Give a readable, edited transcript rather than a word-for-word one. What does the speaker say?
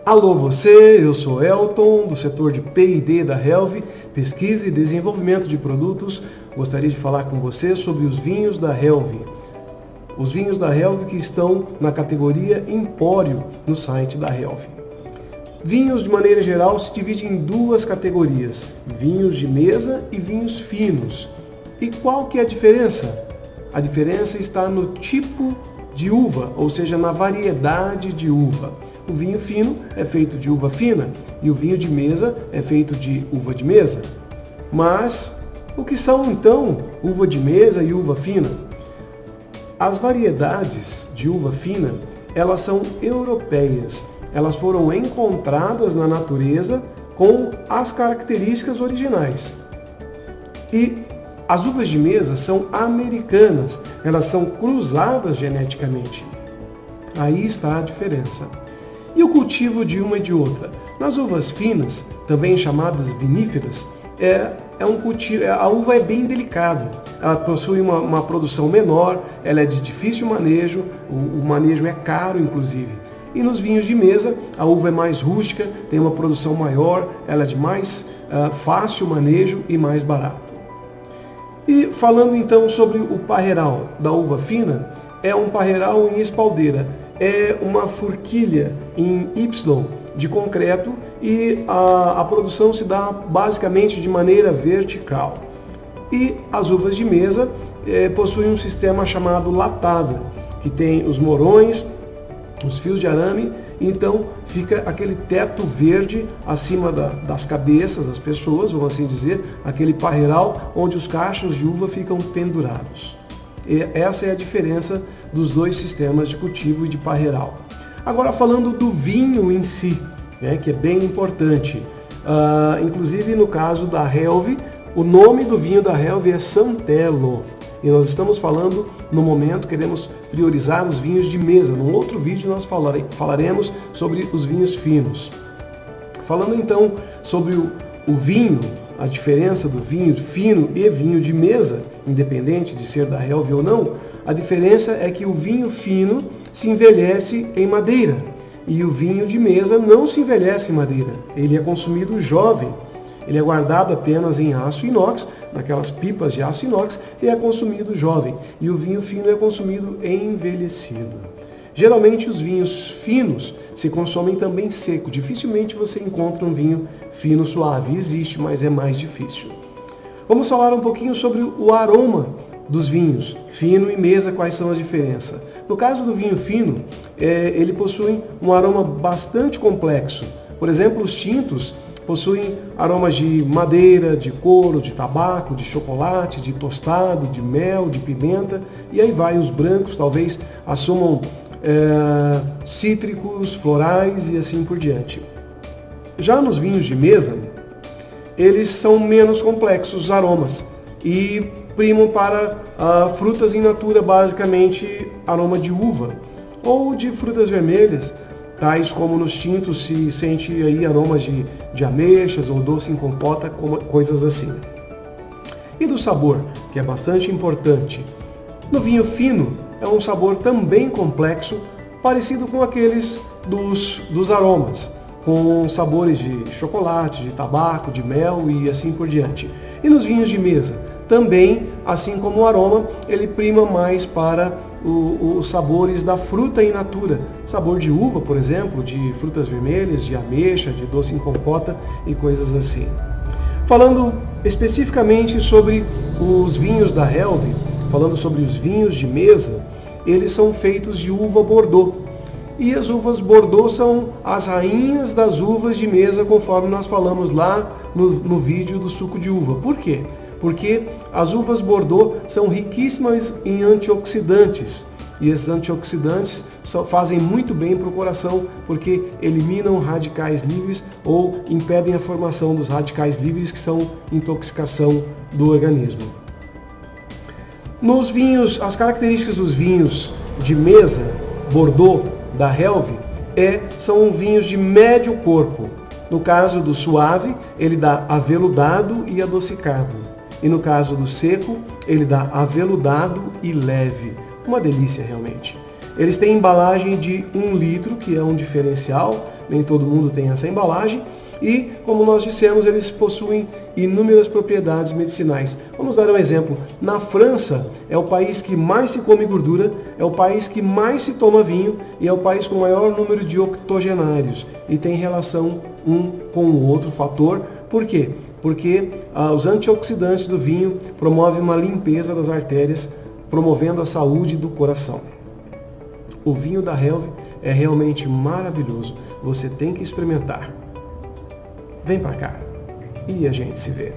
Alô você, eu sou Elton, do setor de P&D da Helve, Pesquisa e Desenvolvimento de Produtos. Gostaria de falar com você sobre os vinhos da Helve. Os vinhos da Helve que estão na categoria Empório no site da Helve. Vinhos, de maneira geral, se dividem em duas categorias, vinhos de mesa e vinhos finos. E qual que é a diferença? A diferença está no tipo de uva, ou seja, na variedade de uva. O vinho fino é feito de uva fina e o vinho de mesa é feito de uva de mesa. Mas o que são então uva de mesa e uva fina? As variedades de uva fina, elas são europeias. Elas foram encontradas na natureza com as características originais. E as uvas de mesa são americanas, elas são cruzadas geneticamente. Aí está a diferença. E o cultivo de uma e de outra? Nas uvas finas, também chamadas viníferas, um cultivo, a uva é bem delicada. Ela possui uma produção menor, ela é de difícil manejo, o manejo é caro inclusive. E nos vinhos de mesa, a uva é mais rústica, tem uma produção maior, ela é de mais fácil manejo e mais barato. E falando então sobre o parreiral da uva fina, é um parreiral em espaldeira. É uma forquilha em Y de concreto e a produção se dá basicamente de maneira vertical. E as uvas de mesa possuem um sistema chamado latada, que tem os morões, os fios de arame, então fica aquele teto verde acima das cabeças das pessoas, vamos assim dizer, aquele parreiral onde os cachos de uva ficam pendurados. E essa é a diferença dos dois sistemas de cultivo e de parreiral. Agora falando do vinho em si, que é bem importante. Inclusive no caso da Helve, o nome do vinho da Helve é Santello. E nós estamos falando, no momento, queremos priorizar os vinhos de mesa. Num outro vídeo nós falaremos sobre os vinhos finos. Falando então sobre o vinho, a diferença do vinho fino e vinho de mesa, independente de ser da Helve ou não, a diferença é que o vinho fino se envelhece em madeira e o vinho de mesa não se envelhece em madeira. Ele é consumido jovem, ele é guardado apenas em aço inox, naquelas pipas de aço inox, e é consumido jovem. E o vinho fino é consumido envelhecido. Geralmente os vinhos finos se consomem também seco. Dificilmente você encontra um vinho fino suave. Existe, mas é mais difícil. Vamos falar um pouquinho sobre o aroma dos vinhos, fino e mesa, quais são as diferenças. No caso do vinho fino, ele possui um aroma bastante complexo. Por exemplo, os tintos possuem aromas de madeira, de couro, de tabaco, de chocolate, de tostado, de mel, de pimenta, e aí vai. Os brancos talvez assumam cítricos, florais e assim por diante. Já nos vinhos de mesa, eles são menos complexos os aromas e primam para frutas in natura, basicamente aroma de uva ou de frutas vermelhas, tais como nos tintos se sente aí aromas de ameixas ou doce em compota, coisas assim. E do sabor, que é bastante importante. No vinho fino, é um sabor também complexo, parecido com aqueles dos aromas, com sabores de chocolate, de tabaco, de mel e assim por diante. E nos vinhos de mesa, também, assim como o aroma, ele prima mais para os sabores da fruta in natura. Sabor de uva, por exemplo, de frutas vermelhas, de ameixa, de doce em compota e coisas assim. Falando especificamente sobre os vinhos da Helve, falando sobre os vinhos de mesa, eles são feitos de uva Bordeaux. E as uvas Bordeaux são as rainhas das uvas de mesa, conforme nós falamos lá no vídeo do suco de uva. Por quê? Porque as uvas Bordeaux são riquíssimas em antioxidantes. E esses antioxidantes fazem muito bem para o coração, porque eliminam radicais livres ou impedem a formação dos radicais livres, que são intoxicação do organismo. Nos vinhos, as características dos vinhos de mesa Bordeaux da Helve são vinhos de médio corpo. No caso do suave, ele dá aveludado e adocicado. E no caso do seco, ele dá aveludado e leve. Uma delícia realmente. Eles têm embalagem de 1 litro, que é um diferencial, nem todo mundo tem essa embalagem. E, como nós dissemos, eles possuem inúmeras propriedades medicinais. Vamos dar um exemplo. Na França, é o país que mais se come gordura, é o país que mais se toma vinho e é o país com o maior número de octogenários. E tem relação um com o outro fator. Por quê? Porque os antioxidantes do vinho promovem uma limpeza das artérias, promovendo a saúde do coração. O vinho da Helve é realmente maravilhoso. Você tem que experimentar. Vem pra cá e a gente se vê.